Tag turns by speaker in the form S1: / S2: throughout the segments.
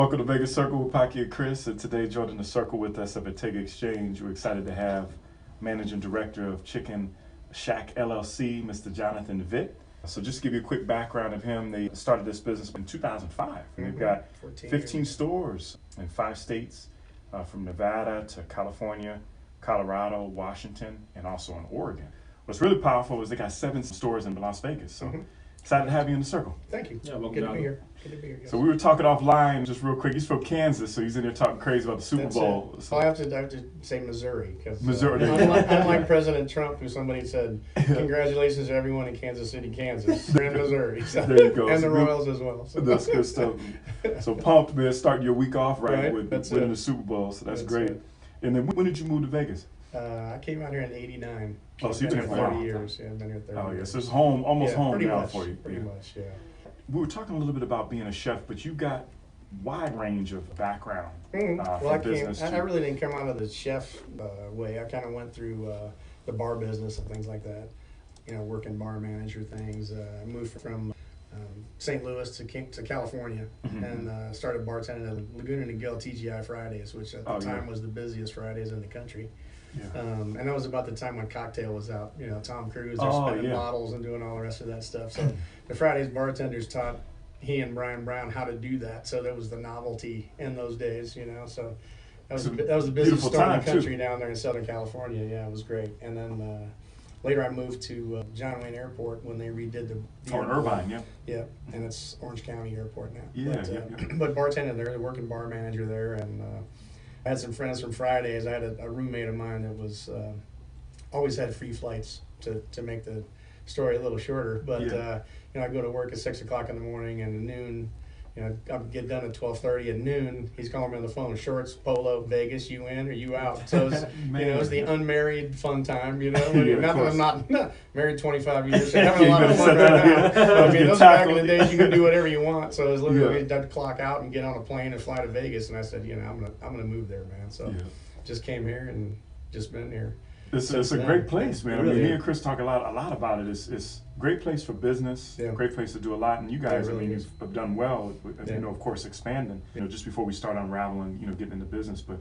S1: Welcome to Vegas Circle with Paki Chris, and today joining the circle with us at Bottega Exchange, we're excited to have Managing Director of Chicken Shack LLC, Mr. Jonathan Vitt. So just to give you a quick background of him, they started this business in 2005, and they've got 15 stores in 5 states, from Nevada to California, Colorado, Washington, and also in Oregon. What's really powerful is they got 7 stores in Las Vegas, so excited to have you in the circle.
S2: Thank you.
S3: Yeah, welcome
S2: Good to
S3: down.
S2: be here. Good to be here. Yes.
S1: So we were talking offline, just real quick. He's from Kansas, so he's in there talking crazy about the Super
S2: That's
S1: Bowl.
S2: it.
S1: So
S2: Well, I have to say Missouri because
S1: Missouri.
S2: unlike President Trump, who somebody said congratulations to everyone in Kansas City, Kansas. They're in Missouri. So,
S1: There you go.
S2: And
S1: So
S2: the
S1: good-
S2: Royals as well. So.
S1: That's good stuff. So pumped, man, starting your week off
S2: Right,
S1: with
S2: that's
S1: winning
S2: it.
S1: the Super Bowl. So that's
S2: That's
S1: great.
S2: it.
S1: And then when did you move to Vegas?
S2: I came out here in '89.
S1: Oh, so you've been here for a
S2: 30
S1: while.
S2: years. Yeah, I've been here 30
S1: Oh,
S2: years.
S1: yes. It's home, almost
S2: Yeah,
S1: home
S2: pretty
S1: now
S2: much,
S1: for you.
S2: Pretty
S1: Yeah.
S2: much, yeah.
S1: We were talking a little bit about being a chef, but you got wide range of background
S2: Well,
S1: from business.
S2: I really didn't come out of the chef way. I kind of went through the bar business and things like that. You know, working bar manager things. I moved from St. Louis to California and started bartending at Laguna Niguel TGI Fridays, which at the time was the busiest Fridays in the country.
S1: Yeah.
S2: And that was about the time when Cocktail was out. You know, Tom Cruise, they're
S1: Oh,
S2: spinning
S1: yeah.
S2: bottles and doing all the rest of that stuff. So the Fridays bartenders taught he and Brian Brown how to do that. So that was the novelty in those days, you know. So that was the busiest
S1: beautiful
S2: store in
S1: time,
S2: the country
S1: too.
S2: down there in Southern California. Yeah, it was great. And then later I moved to John Wayne Airport when they redid the
S1: Oh, in Irvine, yeah.
S2: Yeah, and it's Orange County Airport now.
S1: Yeah,
S2: but,
S1: yeah.
S2: But bartending there, working bar manager there, and I had some friends from Fridays. I had a roommate of mine that was always had free flights to make the story a little shorter. But you know, I go to work at 6 o'clock in the morning, and at noon, you know, I get done at 12:30. At noon, he's calling me on the phone. Shorts, polo, Vegas. You in or you out? So it's, you know, it's the unmarried fun time. You know,
S1: Yeah,
S2: not
S1: of
S2: that I'm not married 25 years. So
S1: Yeah,
S2: having a lot
S1: you
S2: of
S1: better
S2: fun
S1: set
S2: right
S1: that
S2: now.
S1: up.
S2: I mean,
S1: Get
S2: those back in
S1: tackled.
S2: the days you could do whatever you want. So it was literally
S1: Yeah.
S2: I'd clock out and get on a plane and fly to Vegas. And I said, you know, I'm gonna move there, man. So just came here and just been here.
S1: It's a great place, man.
S2: It
S1: I mean,
S2: really
S1: me
S2: is.
S1: and Chris talk a lot about it. It's a great place for business,
S2: Yeah.
S1: great place to do a lot. And you guys,
S2: really
S1: I mean,
S2: is.
S1: have done well,
S2: Yeah.
S1: you know, of course, expanding, you know, just before we start unraveling, you know, getting into business. But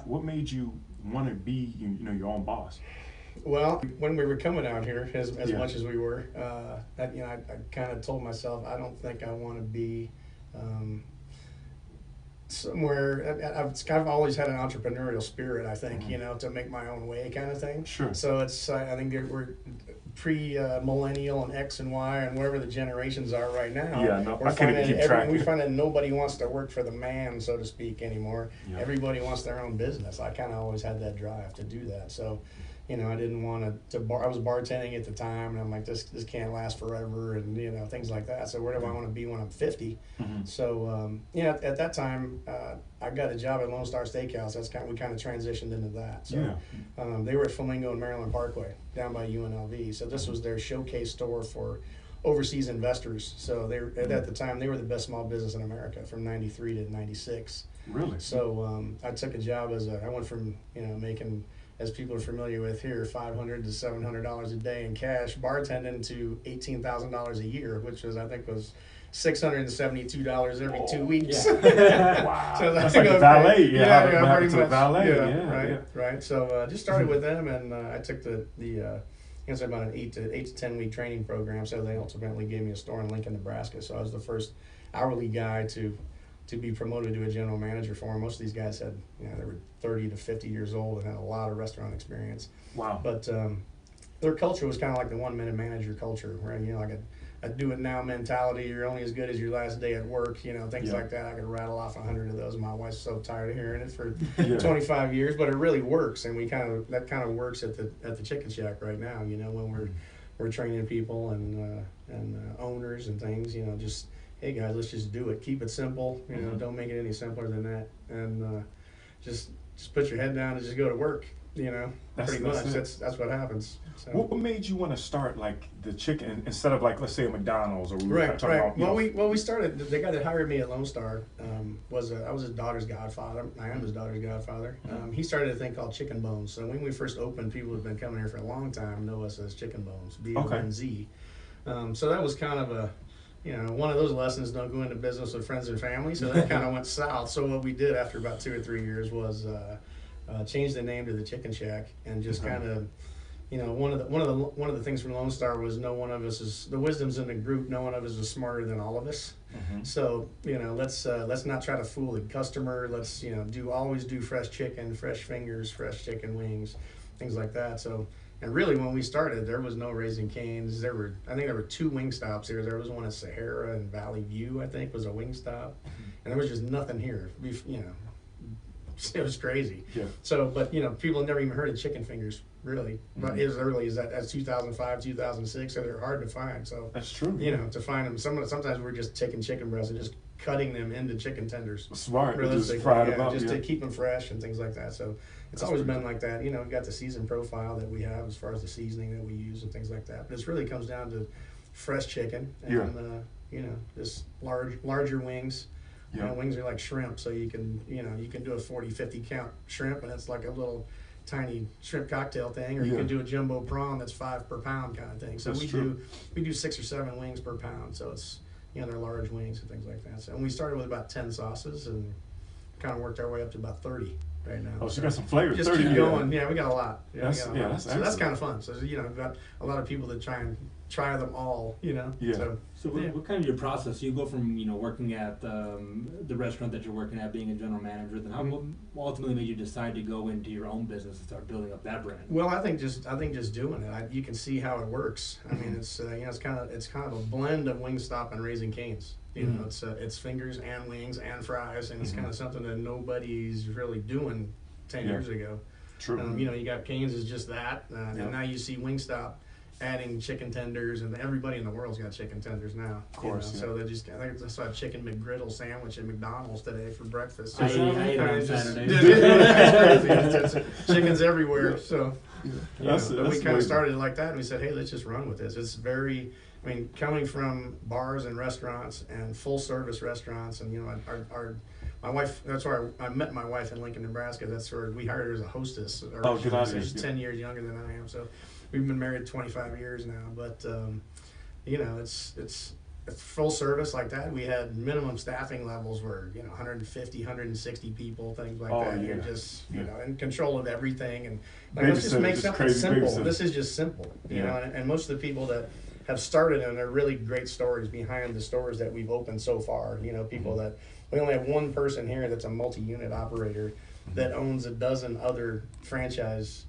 S1: what made you want to be, you know, your own boss?
S2: Well, when we were coming out here, as
S1: Yeah.
S2: much as we were, you know, I kind of told myself, I don't think I want to be somewhere. I've always had an entrepreneurial spirit, I think, you know, to make my own way kind of thing.
S1: Sure.
S2: So it's, I think we're pre-millennial and X and Y and whatever the generations are right now.
S1: Yeah, no,
S2: we're
S1: I can't even
S2: finding
S1: keep track.
S2: we find that nobody wants to work for the man, so to speak, anymore.
S1: Yeah.
S2: Everybody wants their own business. I kind of always had that drive to do that. So, you know, I didn't want to I was bartending at the time, and I'm like, this can't last forever, and you know, things like that. So where do I want to be when I'm 50? So you know, at that time, I got a job at Lone Star Steakhouse. We kind of transitioned into that. So they were at Flamingo and Maryland Parkway down by UNLV. So this was their showcase store for overseas investors. So they were, at the time, they were the best small business in America from '93 to '96.
S1: Really?
S2: So I took a job I went from, you know, making, as people are familiar with here, $500 to $700 a day in cash, bartending, to $18,000 a year, which was, I think, was $672 every 2 weeks.
S1: Yeah. Wow.
S2: So
S1: That's like a valet. Yeah,
S2: yeah,
S1: what happened
S2: pretty
S1: to the
S2: much.
S1: valet.
S2: Yeah,
S1: Yeah,
S2: right,
S1: yeah.
S2: right. So just started with them, and I took the I guess about an 8 to 10 week training program. So they ultimately gave me a store in Lincoln, Nebraska. So I was the first hourly guy to be promoted to a general manager for them. Most of these guys had, you know, they were 30 to 50 years old and had a lot of restaurant experience.
S1: Wow.
S2: But their culture was kind of like the one-minute manager culture, where, you know, like a do-it-now mentality. You're only as good as your last day at work, you know, things like that. I could rattle off 100 of those. My wife's so tired of hearing it for 25 years, but it really works, and that kind of works at the Chicken Shack right now. You know, when we're training people and owners and things. You know, just, hey guys, let's just do it. Keep it simple. You know, don't make it any simpler than that, and just put your head down and just go to work. You know, pretty much. That's what happens. So.
S1: What made you want to start like the chicken instead of, like, let's say a McDonald's, or we were talking about?
S2: Well, we started. The guy that hired me at Lone Star I was his daughter's godfather. I am his daughter's godfather. He started a thing called Chicken Bones. So when we first opened, people who've been coming here for a long time know us as Chicken Bones, BONZ. So that was kind of a one of those lessons, don't go into business with friends and family. So that kind of went south. So what we did after about 2 or 3 years was change the name to the Chicken Shack, and just kind of, one of the things from Lone Star was no one of us is, the wisdom's in the group. No one of us is smarter than all of us. So let's not try to fool the customer. Let's always do fresh chicken, fresh fingers, fresh chicken wings, things like that. So. And really, when we started, there was no Raising Cane's. I think there were 2 wing stops here. There was one at Sahara and Valley View, I think, was a wing stop, and there was just nothing here. It was crazy.
S1: Yeah. So,
S2: but people had never even heard of chicken fingers, really. But as early as 2005, 2006, so they're hard to find. So
S1: that's true.
S2: To find them, sometimes we're just taking chicken breasts and just cutting them into chicken tenders.
S1: Smart. Just fry them up.
S2: Just to keep them fresh and things like that. So. It's always been like that. We've got the season profile that we have as far as the seasoning that we use and things like that. But it really comes down to fresh chicken and just larger wings. Wings are like shrimp, so you can do a 40, 50 count shrimp, and it's like a little tiny shrimp cocktail thing, or you can do a jumbo prawn that's 5 per pound kind of thing. So we do 6 or 7 wings per pound. So it's they're large wings and things like that. So and we started with about 10 sauces and kind of worked our way up to about 30. Right now.
S1: Oh, so you got some flavor.
S2: Just
S1: 30
S2: keep going. Yeah, we got a lot.
S1: That's
S2: so that's kind of fun. So we've got a lot of people that try them all.
S1: Yeah.
S3: So what kind of your process? You go from working at the restaurant that you're working at, being a general manager. Then how ultimately made you decide to go into your own business and start building up that brand?
S2: Well, I think just doing it. You can see how it works. I mean, it's it's kind of a blend of Wingstop and Raising Cane's. It's fingers and wings and fries, and it's kind of something that nobody's really doing 10 years ago.
S1: True.
S2: You got Cane's is just that, and now you see Wingstop adding chicken tenders, and everybody in the world's got chicken tenders now.
S1: Of course.
S2: So I think I saw a chicken McGriddle sandwich at McDonald's today for breakfast.
S3: I ate it on Saturday.
S2: It's chicken's everywhere. So
S1: that's
S2: we kind of started it like that, and we said, hey, let's just run with this. It's very. I mean, coming from bars and restaurants and full service restaurants, and my wife. That's where I met my wife in Lincoln, Nebraska. That's where we hired her as a hostess. She's 10 years younger than I am, so we've been married 25 years now. But it's full service like that. We had minimum staffing levels where 150, 160 people, things like that. You're just in control of everything, and let's just make something simple. This is just simple, and most of the people that have started, and they're really great stories behind the stores that we've opened so far. People that we only have one person here that's a multi-unit operator that owns a dozen other franchise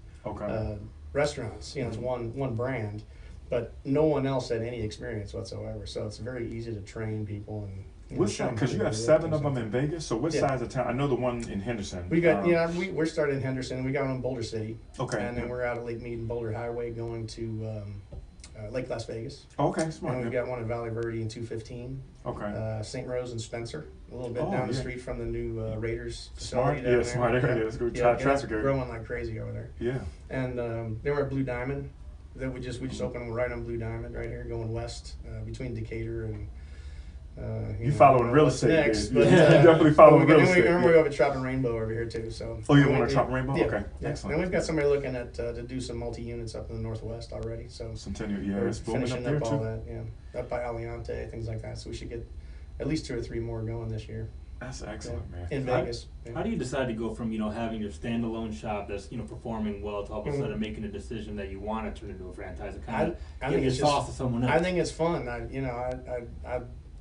S2: restaurants. It's one brand, but no one else had any experience whatsoever. So it's very easy to train people and.
S1: Because you have 7 of them in Vegas, so what size of town? I know the one in Henderson.
S2: We got we're started in Henderson. We got one in Boulder City.
S1: Okay.
S2: And then we're out at Lake Mead and Boulder Highway going to Lake Las Vegas.
S1: Okay, smart.
S2: And we've got one in Valley Verde in 215.
S1: Okay.
S2: St. Rose and Spencer, a little bit down the street from the new Raiders
S1: facility. Smart area. It's good traffic area.
S2: Growing like crazy over there.
S1: Yeah.
S2: And then we're at Blue Diamond. That we just opened right on Blue Diamond right here, going west between Decatur and.
S1: You following real estate?
S2: Next,
S1: but, you definitely following real estate.
S2: And we go to Chopping Rainbow over here too. So.
S1: Oh, you want to Chopping Rainbow?
S2: Yeah,
S1: okay,
S2: excellent. And we've got somebody looking at to do some multi-units up in the northwest already. So
S1: Centennial,
S2: it's booming up there too. All that, up by Aliante, things like that. So we should get at least 2 or 3 more going this year.
S1: That's excellent, man.
S2: In Vegas.
S3: How do you decide to go from having your standalone shop that's performing well to all of a sudden making a decision that you want to turn into a franchise and kind of give your sauce to someone else?
S2: I think it's fun.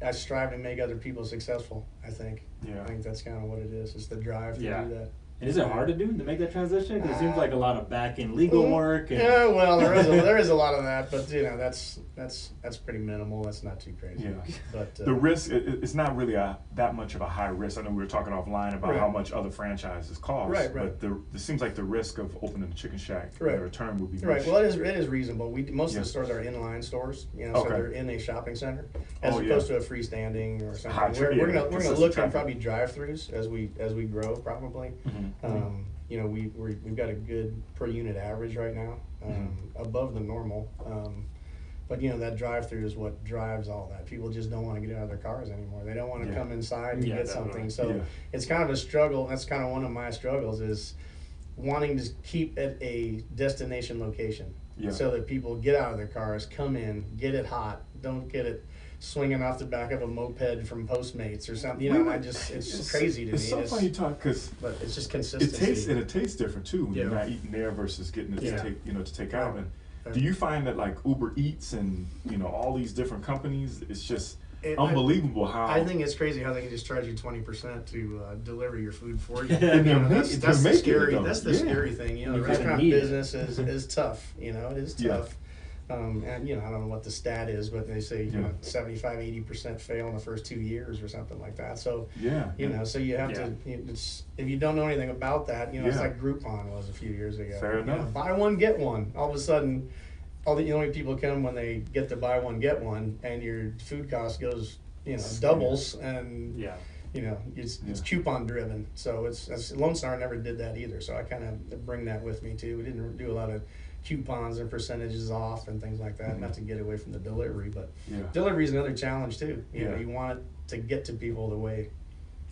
S2: I strive to make other people successful. I think.
S1: Yeah.
S2: I think that's kind of what it is. It's the drive to do that.
S3: And is it hard to make that transition? Because it seems like a lot of back-end legal work. And
S2: yeah, well, there is a lot of that, but that's pretty minimal. That's not too crazy.
S1: Yeah.
S2: But
S1: the risk, it's not really that much of a high risk. I know we were talking offline about how much other franchises cost.
S2: Right.
S1: But it seems like the risk of opening a chicken shack, the return would be
S2: right. Well, it is reasonable. Most of the stores are inline stores. So they're in a shopping center as opposed to a freestanding or something. We're gonna look at probably drive-throughs as we grow probably. We've got a good per unit average right now, above the normal. But that drive-through is what drives all that. People just don't want to get out of their cars anymore. They don't want to come inside and get something. So it's kind of a struggle. That's kind of one of my struggles is wanting to keep at a destination location so that people get out of their cars, come in, get it hot, don't get it swinging off the back of a moped from Postmates or something. You know, and I just it's crazy to me.
S1: It's so funny you talk because
S2: but it's just consistency.
S1: It tastes different too when you're not eating there versus getting it to take to take out. And do you find that like Uber Eats and all these different companies, it's just unbelievable how
S2: I think it's crazy how they can just charge you 20% to deliver your food for you.
S1: That's
S2: the scary. That's the scary thing. The restaurant business is tough. It is tough. And I don't know what the stat is, but they say 75-80% fail in the first 2 years or something like that. So so you have to. If you don't know anything about that, it's like Groupon was a few years ago.
S1: Fair enough.
S2: Buy one get one. All of a sudden, all the only people come when they get to buy one get one, and your food cost goes doubles, and it's coupon driven. So it's Lone Star never did that either. So I kind of bring that with me too. We didn't do a lot of coupons and percentages off and things like that, not to get away from the delivery, but delivery is another challenge too. You want it to get to people the way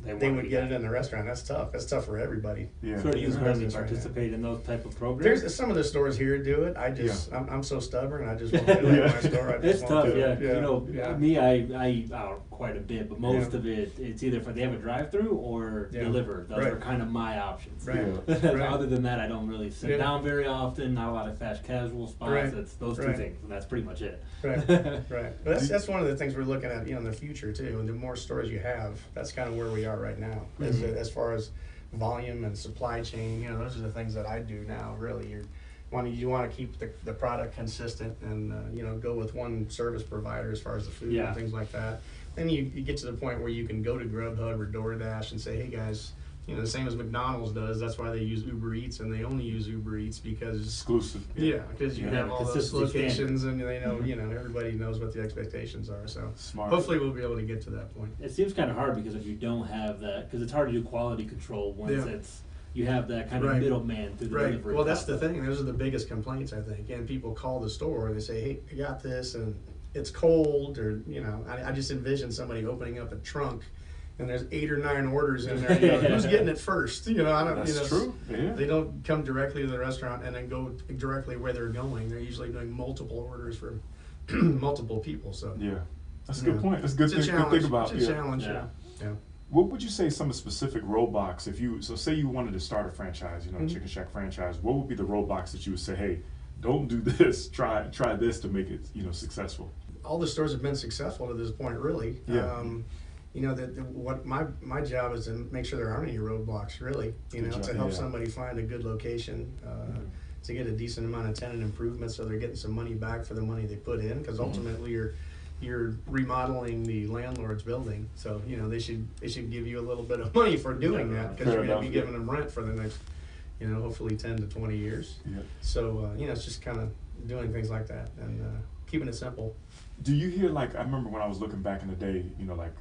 S2: they would get it in the restaurant. That's tough. That's tough for everybody.
S3: So do you currently participate in those type of programs?
S2: There's some of the stores here do it. I'm so stubborn. I just won't do it in my store.
S3: It's tough. Me, I eat out quite a bit, but most of it's either if they have a drive-through or deliver. Those are kind of my options. Other than that, I don't really sit down very often. Not a lot of fast casual spots. It's those two things, and that's pretty much it.
S2: But that's one of the things we're looking at, in the future too. And the more stores you have, that's kind of where we are right now. As far as volume and supply chain, those are the things that I do now. Really, you want to keep the product consistent and go with one service provider as far as the food and things like that. Then you get to the point where you can go to Grubhub or DoorDash and say, hey guys, the same as McDonald's does. That's why they use Uber Eats, and they only use Uber Eats because
S1: exclusive.
S2: Because you have all those locations, and they know, everybody knows what the expectations are. So
S1: smart.
S2: Hopefully we'll be able to get to that point.
S3: It seems kind of hard because if you don't have that, because it's hard to do quality control once you have that kind of middleman through the delivery.
S2: Well, that's the thing. Those are the biggest complaints, I think. And people call the store and they say, hey, I got this, and it's cold, or I just envision somebody opening up a trunk and there's 8 or 9 orders in there. Who's getting it first?
S1: That's true.
S2: They don't come directly to the restaurant and then go directly where they're going. They're usually doing multiple orders for multiple people. So
S1: that's a good point. That's a good thing to think about.
S2: It's a challenge. Yeah.
S1: What would you say some of the specific roadblocks, say you wanted to start a franchise, Chicken Shack franchise, what would be the roadblocks that you would say, hey, don't do this, try this to make it, successful?
S2: All the stores have been successful to this point, really. What my job is to make sure there aren't any roadblocks, really. To help somebody find a good location, to get a decent amount of tenant improvements, so they're getting some money back for the money they put in. Because ultimately, you're remodeling the landlord's building, so they should give you a little bit of money for doing that, because you're going to be giving them rent for the next, hopefully 10 to 20 years. So it's just kind of doing things like that and keeping it simple.
S1: Do you hear, I remember when I was looking back in the day,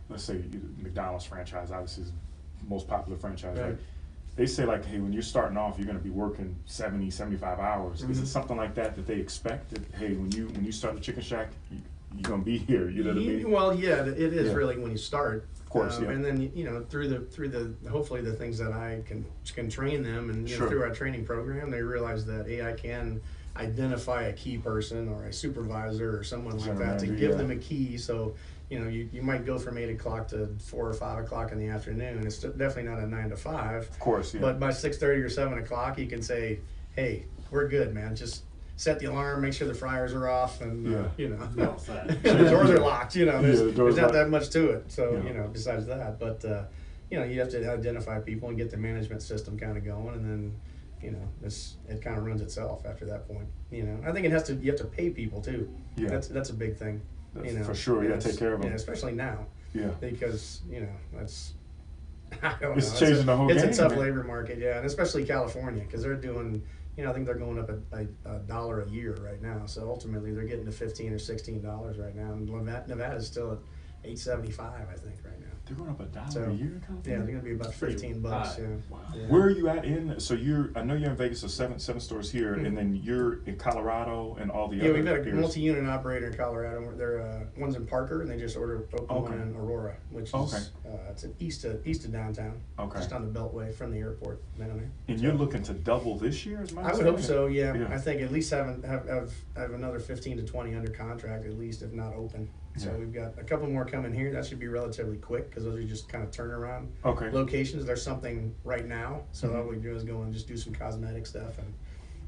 S1: let's say McDonald's franchise, obviously is the most popular franchise, right? They say, hey, when you're starting off, you're going to be working 70, 75 hours. Is it something like that they expect? That, hey, when you start the Chicken Shack, you're going to be here, you know what I mean?
S2: Well, it is really when you start.
S1: Of course,
S2: And then, through the hopefully the things that I can train them, and through our training program, they realize that, hey, I can identify a key person or a supervisor or someone like that to give them a key. So you might go from 8 o'clock to 4 or 5 o'clock in the afternoon. It's definitely not a 9 to 5.
S1: Of course,
S2: But by 6:30 or 7 o'clock, you can say, hey, we're good, man. Just set the alarm, make sure the fryers are off, and the doors are locked. There's not that much to it. So besides that, but you have to identify people and get the management system kind of going, and then it kind of runs itself after that point. I think you have to pay people too. That's a big thing.
S1: For sure, you got to take care of them.
S2: Especially now. Because that's I don't
S1: it's
S2: know.
S1: Changing the whole game.
S2: It's a tough labor market, and especially California, because they're doing. I think they're going up a dollar a year right now. So ultimately, they're getting to $15 or $16 right now. And Nevada's still at $8.75, I think, right now.
S1: They're going up $1 a year in California?
S2: Yeah, they're going to be about $15.
S1: Wow. Where are you at so I know you're in Vegas, so seven stores here, and then you're in Colorado and all the other.
S2: Yeah, we've got a multi-unit operator in Colorado. They're one's in Parker, and they just opened one in Aurora, which is it's east of downtown, just on the Beltway from the airport down there.
S1: And you're looking to double this year,
S2: I would hope so. Yeah. I think at least have another 15 to 20 under contract, at least, if not open. So we've got a couple more coming here. That should be relatively quick because those are just kind of turnaround locations. There's something right now, so all we do is go and just do some cosmetic stuff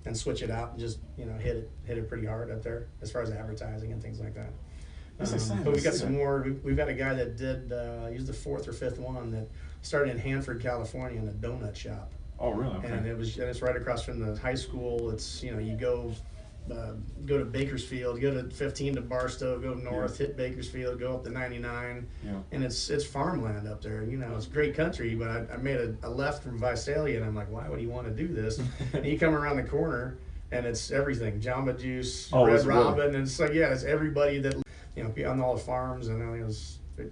S2: and switch it out and just hit it pretty hard up there as far as advertising and things like that. But we got some more. We've got a guy that did. He's the fourth or fifth one that started in Hanford, California, in a donut shop.
S1: Oh, really? Okay.
S2: And it's right across from the high school. It's you go to Bakersfield, go to 15 to Barstow, go north, hit Bakersfield, go up to 99, and it's farmland up there. It's great country. But I made a left from Visalia, and I'm like, why would he want to do this? And you come around the corner, and it's everything: Jamba Juice, Red Robin, and it's like it's everybody that on all the farms, and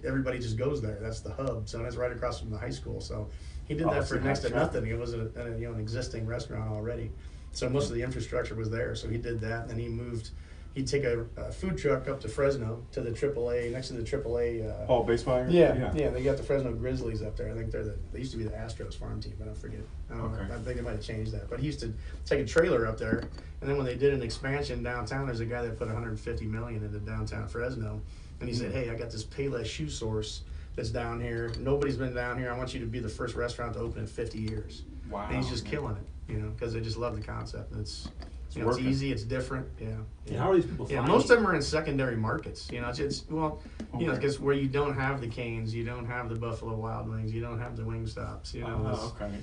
S2: everybody just goes there. That's the hub. So it's right across from the high school. So he did that for next to nothing. It was an existing restaurant already. So most of the infrastructure was there. So he did that, and then he moved. He'd take a food truck up to Fresno to the AAA, next to the AAA.
S1: Baseball
S2: area? Yeah. They got the Fresno Grizzlies up there. I think they used to be the Astros farm team, but I forget. I don't know. I think they might have changed that. But he used to take a trailer up there, and then when they did an expansion downtown, there's a guy that put $150 million into downtown Fresno, and he said, "Hey, I got this Payless shoe source that's down here. Nobody's been down here. I want you to be the first restaurant to open in 50 years."
S1: Wow.
S2: And he's just killing it, because they just love the concept. And it's easy, it's different.
S3: Yeah. How are these people finding?
S2: Most of them are in secondary markets. Because where you don't have the Canes, you don't have the Buffalo Wild Wings, you don't have the Wingstops.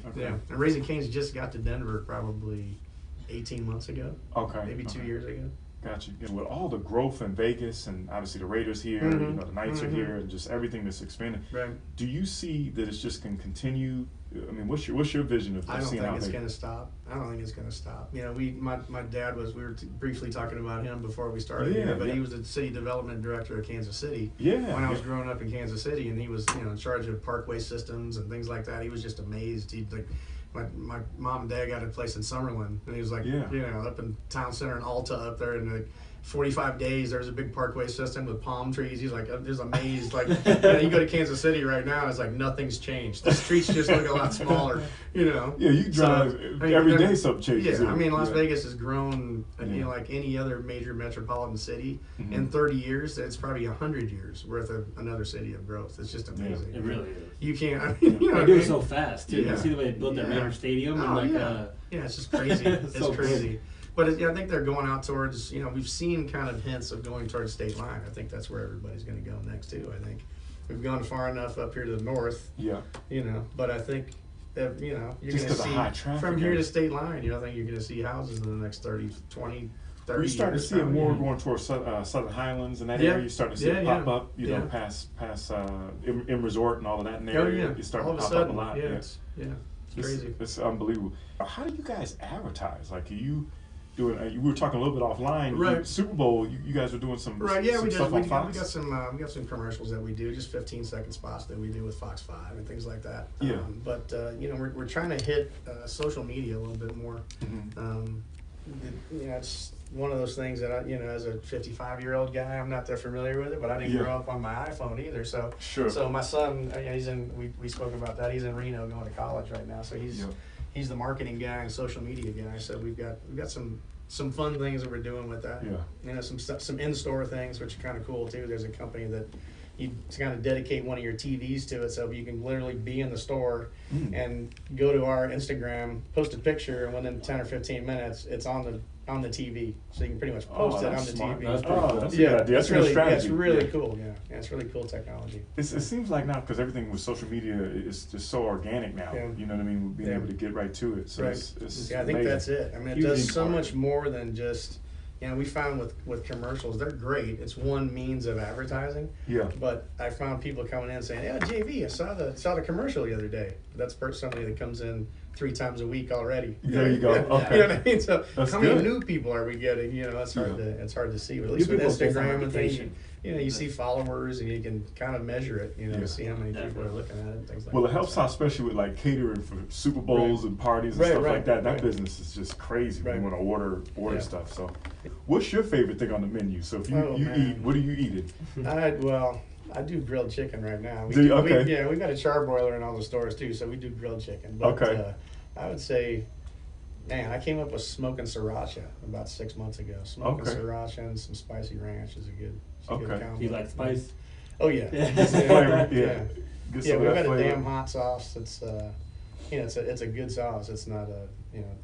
S1: Okay.
S2: And Raising Cane's just got to Denver probably 18 months ago.
S1: Okay.
S2: Maybe 2 years ago.
S1: Gotcha. With all the growth in Vegas and obviously the Raiders here, the Knights are here, and just everything that's expanding.
S2: Right.
S1: Do you see that it's just going to continue? I mean, what's your vision of
S2: I don't
S1: seeing
S2: think
S1: how
S2: it's going to stop. I don't think it's going to stop. My dad we were briefly talking about him before we started here, but he was the city development director of Kansas City. When I was growing up in Kansas City, and he was in charge of parkway systems and things like that. He was just amazed. My mom and dad got a place in Summerlin, and he was like, up in town center in Alta up there, and 45 days, there's a big parkway system with palm trees. He's like, just amazed. Like, you go to Kansas City right now, and it's like nothing changed. The streets just look a lot smaller,
S1: Yeah, you drive every day, something changes.
S2: Yeah, Las Vegas has grown, like any other major metropolitan city. In 30 years, it's probably 100 years worth of another city of growth. It's just amazing.
S3: It really is.
S2: You can't.
S3: They do it so fast too. You see the way they built that Raider Stadium
S2: it's just crazy. It's
S3: so
S2: crazy. But I think they're going out towards, we've seen kind of hints of going towards state line. I think that's where everybody's going to go next too. I think we've gone far enough up here to the north. But I think that, you're going to see from here to state line, I think you're going to see houses in the next 30 years.
S1: We're starting to see it more going towards Southern Highlands and that area. You're starting to see it pop up, past in resort and all of that in the area. It's starting to pop up a lot.
S2: It's crazy.
S1: It's unbelievable. How do you guys advertise? Like, are you doing? We were talking a little bit offline.
S2: Right.
S1: Super Bowl. You guys were doing some.
S2: Right. Yeah,
S1: some
S2: we did.
S1: Stuff on Fox?
S2: We got some commercials that we do, just 15-second spots that we do with Fox 5 and things like that.
S1: Yeah.
S2: But we're trying to hit social media a little bit more. It's one of those things that as a 55-year-old guy, I'm not that familiar with it, but I didn't grow up on my iPhone either. So So my son, he's in. We spoke about that. He's in Reno going to college right now. So he's the marketing guy and social media guy. So we've got some fun things that we're doing with that. Some in-store things, which are kind of cool too. There's a company that you kind of dedicate one of your TVs to it, so you can literally be in the store and go to our Instagram, post a picture, and within 10 or 15 minutes, it's on the TV. So you can pretty much post it on the
S1: smart.
S2: TV.
S1: That's cool. That's a good idea. That's
S2: really,
S1: strategy.
S2: it's really cool. Yeah, it's really cool technology.
S1: It seems like now, because everything with social media is just so organic now. You know what I mean? Being able to get right to it. So it's
S2: I think that's it. I mean, it does so much more than just. We found with commercials, they're great. It's one means of advertising. But I found people coming in saying, "Yeah, JV, I saw the commercial the other day." That's somebody that comes in 3 times a week already.
S1: There you go. Okay.
S2: You know what I mean? So
S1: that's
S2: how many new people are we getting? It's hard to see. But at least with Instagram and things, you see followers and you can kind of measure it. See how many people are looking at it and things like that.
S1: Well, it helps out, especially with like catering for Super Bowls and parties and stuff like that. That business is just crazy when you want to order stuff. So, what's your favorite thing on the menu? So if you eat, what are you eating?
S2: I do grilled chicken right now.
S1: Do you? Okay.
S2: We've got a charbroiler in all the stores too, so we do grilled chicken. But I would say Man, I came up with smoking sriracha about 6 months ago. Smoking sriracha and some spicy ranch is a good combo.
S3: Do you like spice?
S2: Oh yeah.
S1: Flavor,
S2: yeah.
S1: We've
S2: got a damn hot sauce. It's it's a good sauce. It's not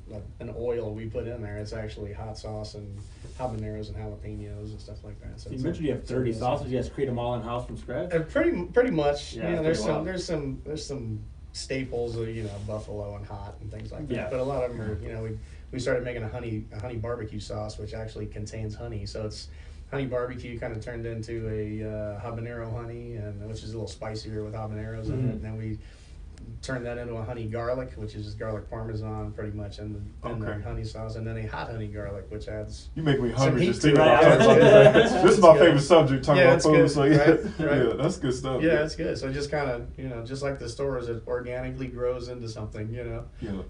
S2: like an oil we put in there. It's actually hot sauce and habaneros and jalapenos and stuff like that. So
S3: you mentioned you have 30 sauces. You guys create them all in house from scratch?
S2: Pretty much.
S3: Yeah,
S2: there's some staples of buffalo and hot and things like that.
S3: Yeah.
S2: But a lot of them are we started making a honey barbecue sauce, which actually contains honey. So it's honey barbecue kind of turned into a habanero honey, and which is a little spicier with habaneros in it. And then we turned that into a honey garlic, which is just garlic parmesan pretty much in the honey sauce, and then a hot honey garlic, which adds.
S1: You make me hungry just
S2: thinking
S1: about talking about that. This is my favorite subject, talking about food.
S2: Good,
S1: so yeah, that's good stuff.
S2: Yeah, it's good. So just kind of just like the stores, it organically grows into something.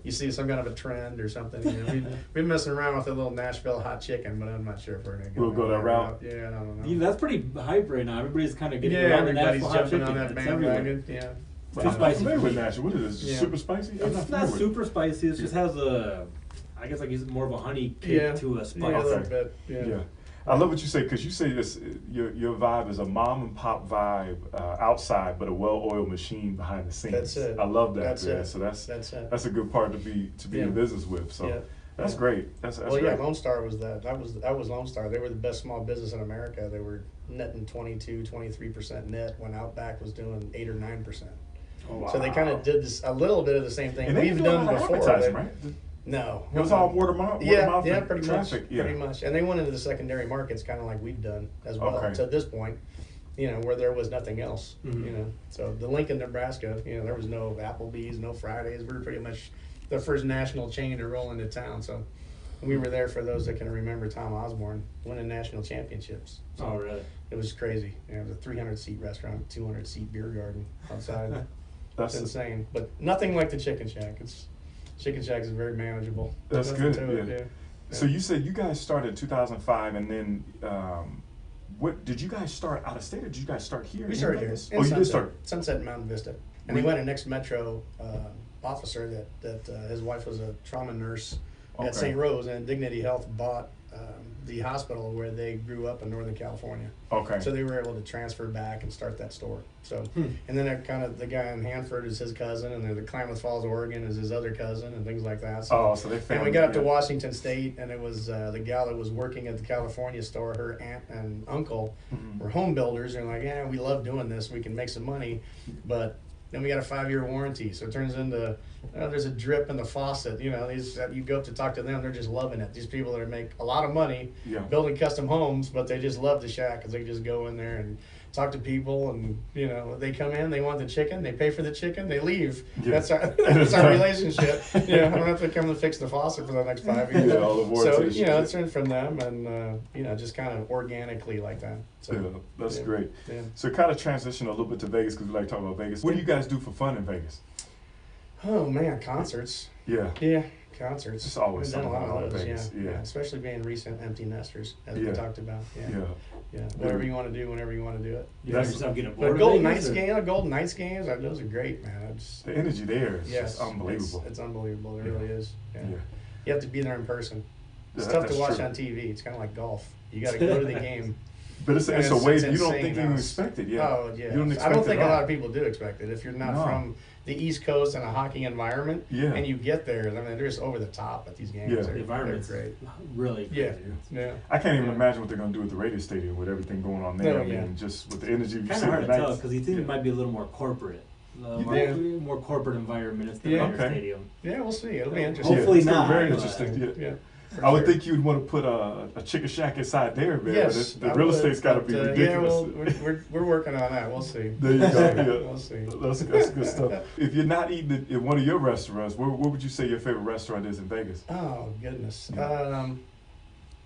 S2: You see some kind of a trend or something. We've been messing around with a little Nashville hot chicken, but I'm not sure if we're gonna
S1: go that route.
S2: Yeah, I don't know.
S3: That's pretty hype right now. Everybody's kind of getting around the Nashville hot chicken.
S2: On that bandwagon. Yeah.
S1: I'm not familiar with Nashville. What is this? Super spicy?
S3: It's not super spicy. It just has I guess like more of a honey kick to a spice.
S2: Yeah, a little bit.
S1: Yeah. I love what you say, because you say this. Your vibe is a mom and pop vibe outside, but a well-oiled machine behind the scenes.
S2: That's it.
S1: I love that.
S2: That's it.
S1: So
S2: that's
S1: a good part to be in business with. So that's great. That's great.
S2: Lone Star was that. That was Lone Star. They were the best small business in America. They were netting 23% net when Outback was doing 8 or 9%. Oh, wow. So they kind of did a little bit of the same thing we've done before.
S1: Right?
S2: No,
S1: it was all word of mouth.
S2: Yeah, pretty
S1: traffic.
S2: Pretty much. And they went into the secondary markets kind of like we've done as well to this point. Where there was nothing else. So the Lincoln, Nebraska, there was no Applebee's, no Fridays. We were pretty much the first national chain to roll into town. So we were there for those that can remember Tom Osborne winning national championships. So
S3: oh, really?
S2: It was crazy. It was a 300-seat restaurant, 200-seat beer garden outside. That's insane. But nothing like the Chicken Shack. Chicken Shack is very manageable.
S1: That's good. Yeah. So you said you guys started in 2005, and then what did you guys start out of state, or did you guys start here?
S2: We started here.
S1: Oh, you did start
S2: Sunset and Mountain Vista, and he went a next Metro officer that his wife was a trauma nurse at St. Rose, and Dignity Health bought the hospital where they grew up in Northern California.
S1: Okay.
S2: So they were able to transfer back and start that store. So, and then the guy in Hanford is his cousin, and the Klamath Falls, Oregon is his other cousin, and things like that. So,
S1: so they found.
S2: And we got up to Washington State, and it was the gal that was working at the California store. Her aunt and uncle were home builders, and like, we love doing this. We can make some money, but then we got a 5-year warranty, so it turns into there's a drip in the faucet. You go up to talk to them, they're just loving it. These people that make a lot of money building custom homes, but they just love the shack because they just go in there and talk to people, and they come in, they want the chicken, they pay for the chicken, they leave. That's our relationship. I don't have to come to fix the faucet for the next 5 years.
S1: All the warranties.
S2: So it's in from them, and just kind of organically like that. So,
S1: that's great.
S2: Yeah.
S1: So kind of transition a little bit to Vegas, because we like talking about Vegas. What do you guys do for fun in Vegas?
S2: Oh man, concerts.
S1: Yeah,
S2: concerts.
S1: It's always
S2: We've done a lot of those.
S1: Vegas.
S2: Yeah, especially being recent empty nesters, as we talked about.
S1: Yeah.
S2: Whatever you want to do, whenever you want to do it.
S3: You find yourself getting bored.
S2: But Golden Knights games, those are great, man.
S1: The energy there is just unbelievable.
S2: It's unbelievable. It really is. Yeah. You have to be there in person. It's tough to watch on TV. It's kind of like golf. You got to go to the game.
S1: But it's a way you don't think you expect it.
S2: Oh yeah. I don't think a lot of people do expect it. If you're not from the East Coast and a hockey environment, and you get there, I mean, they're just over the top at these games.
S3: The environment's great. Really crazy.
S2: Yeah.
S1: I can't even imagine what they're going to do at the radio stadium with everything going on there. Just with the energy.
S3: Kind of hard to tell, because you think it might be a little more corporate. More corporate environment at the radio stadium.
S2: Yeah, we'll see. It'll be interesting.
S3: Hopefully not.
S1: Very interesting. Yeah. I would think you'd want to put a chicken shack inside there, man.
S2: Yes,
S1: the real estate's got to be ridiculous.
S2: We're working on that. We'll see.
S1: There you go. Yeah.
S2: We'll see.
S1: That's good stuff. If you're not eating it in one of your restaurants, where would you say your favorite restaurant is in Vegas?
S2: Oh goodness. My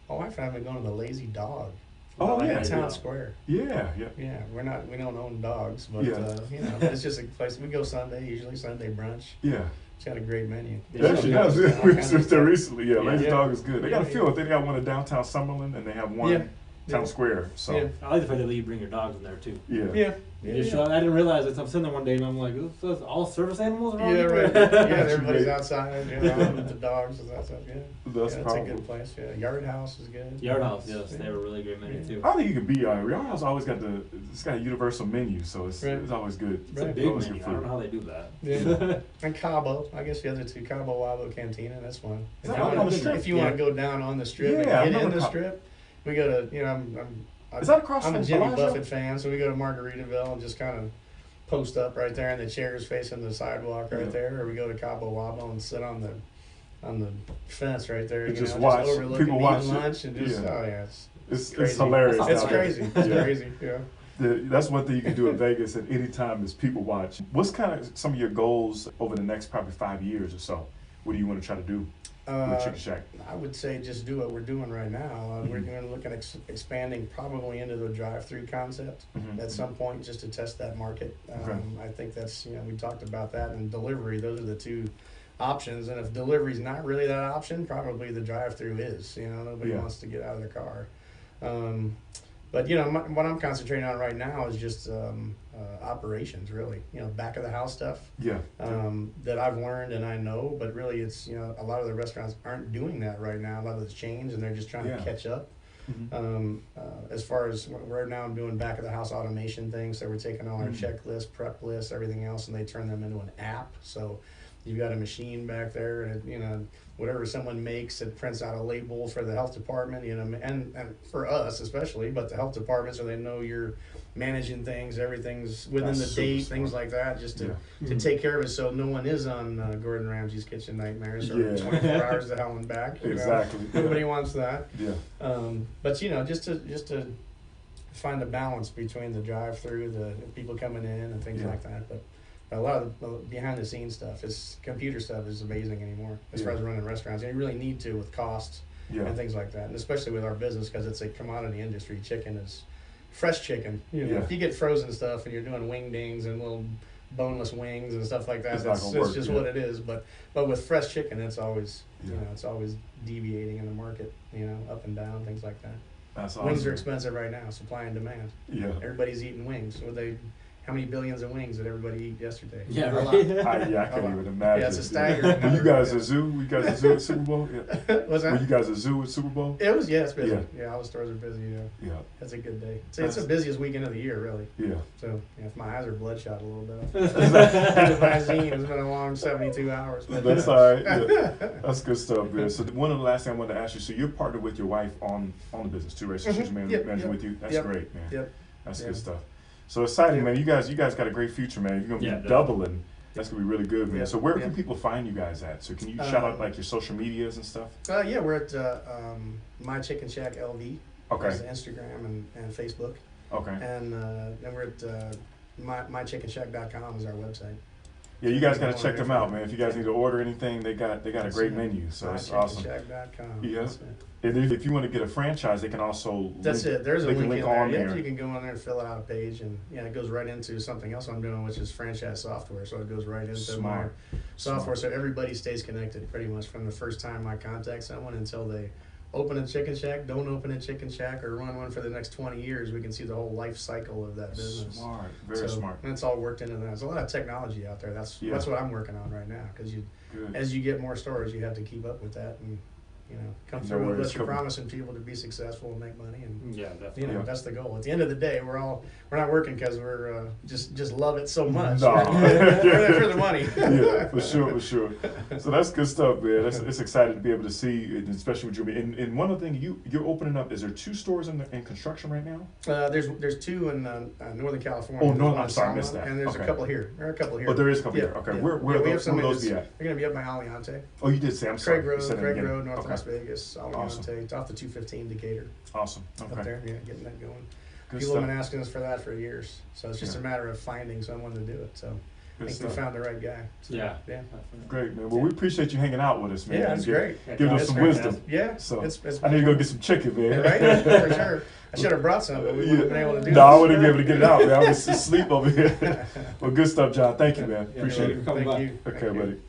S2: wife and I have been going to the Lazy Dog. Town Square.
S1: Yeah.
S2: We don't own dogs, but it's just a place. We go usually Sunday brunch.
S1: Yeah.
S2: It's got a great menu.
S1: Actually, we was there recently. Lazy Dog is good. They got a few. I think they got one in downtown Summerlin, and they have one town square. So
S3: yeah. I like the fact that you bring your dogs in there too.
S1: Yeah.
S3: I didn't realize it. I'm sitting there one day and I'm like, this is all service animals around here?
S2: Right. Yeah, everybody's outside, with the dogs and that stuff. Yeah,
S1: that's
S2: a good place. Yeah, Yard House is good.
S3: Yard House, yes, they have a really great menu too.
S1: I don't think you can be Yard House. Always got it's got a universal menu, so it's always good.
S3: It's a big menu. I don't know how they do that.
S2: Yeah, and Cabo. I guess the other two, Cabo Wabo Cantina. That's fun. If you want to go down on the strip and get in the strip, we go to
S1: is that across
S2: I'm
S1: from
S2: a Jimmy
S1: Bellagio?
S2: Buffett fan, so we go to Margaritaville and just kind of post up right there, and the chairs facing the sidewalk right there, or we go to Cabo Wabo and sit on the fence right there,
S1: just watch
S2: just overlooking
S1: people watch
S2: lunch and just
S1: it's hilarious.
S2: It's crazy. It's crazy. Yeah.
S1: That's one thing you can do in Vegas at any time is people watch. What's kind of some of your goals over the next probably 5 years or so? What do you want to try to do with Chicken Shack?
S2: I would say just do what we're doing right now. We're going to look at expanding probably into the drive-through concept at some point just to test that market. I think that's, we talked about that, and delivery. Those are the two options. And if delivery's not really that option, probably the drive-through is. Nobody wants to get out of their car. But what I'm concentrating on right now is just operations, really. Back of the house stuff. That I've learned and I know, but really it's a lot of the restaurants aren't doing that right now. A lot of the chains, and they're just trying to catch up. As far as right now, I'm doing back of the house automation things. So we're taking all our checklists, prep lists, everything else, and they turn them into an app. So you've got a machine back there, and whatever someone makes, it prints out a label for the health department, and for us especially, but the health department, so they know you're managing things, everything's within the date, things like that, just to take care of it, so no one is on Gordon Ramsay's Kitchen Nightmares or 24 hours to hell and back.
S1: Exactly.
S2: Nobody wants that.
S1: But
S2: just to find a balance between the drive-through, the people coming in, and things like that, but. A lot of the behind-the-scenes stuff, computer stuff is amazing anymore as far as running restaurants. And you really need to with costs and things like that, and especially with our business because it's a commodity industry. Chicken is fresh chicken. If you get frozen stuff and you're doing wingdings and little boneless wings and stuff like that, it's just what it is. But with fresh chicken, it's always it's always deviating in the market, up and down, things like that.
S1: That's awesome.
S2: Wings are expensive right now, supply and demand. Everybody's eating wings. How many billions of wings did everybody eat yesterday?
S3: Yeah, right.
S1: I can't even imagine.
S2: Yeah, it's a staggering.
S1: Were you guys a zoo? Were you guys a zoo at Super Bowl?
S2: What's that?
S1: Were you guys a zoo at Super Bowl?
S2: It was, it's busy. Yeah, all the stores are busy. Yeah. That's a good day. It's the busiest weekend of the year, really.
S1: Yeah.
S2: So, if my eyes are bloodshot a little bit. The Visine has been a long 72 hours. But,
S1: that's all right. Yeah. That's good stuff, man. So one of the last things I wanted to ask you, so you're partnered with your wife on the business too, right? So she's managing with you. That's great, man. That's good stuff. So exciting, man. You guys got a great future, man. You're gonna be doubling. That's gonna be really good, man. So where can people find you guys at? So can you shout out like your social medias and stuff?
S2: We're at My Chicken Shack LV.
S1: Okay.
S2: That's Instagram and Facebook.
S1: Okay.
S2: And then we're at mychickenshack.com is our website.
S1: Yeah, you guys gotta check them out, man. If you guys need to order anything, they got a great menu. So it's awesome.
S2: mychickenshack.com.
S1: Yeah. And if you want to get a franchise, they can also
S2: There's a link in there.
S1: on there.
S2: You can go on there and fill out a page, and it goes right into something else I'm doing, which is franchise software. So it goes right into my software. So everybody stays connected pretty much from the first time I contact someone until they open a Chicken Shack, don't open a Chicken Shack, or run one for the next 20 years. We can see the whole life cycle of that business.
S1: Smart, very smart.
S2: And it's all worked into that. There's a lot of technology out there. That's what I'm working on right now, because as you get more stores, you have to keep up with that and come through with what you're promising people to be successful and make money, and
S3: definitely.
S2: That's the goal. At the end of the day, we're not working because we're just love it so much.
S1: No.
S2: We're there for the money.
S1: Yeah, for sure. So that's good stuff, man. It's excited to be able to see, especially with you. And one other thing, you're opening up. Is there 2 stores in construction right now?
S2: There's 2 in Northern California.
S1: Oh no, I'm sorry, I missed that.
S2: And there's a couple here. There are a couple here.
S1: Oh, there is a couple here. Okay, where those be at?
S2: They're gonna be up by Aliante.
S1: Oh, you did say. I'm sorry.
S2: Craig Road, North Las Vegas, Aliante, off the 215 Decatur.
S1: Awesome. Okay.
S2: Up there, getting that going.
S1: Good
S2: People
S1: stuff.
S2: have been asking us for that for years, so it's just a matter of finding someone to do it. So I think we found the right guy. So,
S3: yeah.
S1: Great, man. Well, we appreciate you hanging out with us, man.
S2: Yeah, that's great.
S1: Give us some wisdom.
S2: Yeah.
S1: So
S2: it's
S1: I need to go get some chicken, man.
S2: Right? For sure. I should have brought some, but we wouldn't have been able to do it.
S1: No, I wouldn't be able to get it out, man. I was asleep over here. Well, good stuff, John. Thank you, man. Appreciate it.
S2: Thank you.
S1: Okay, buddy.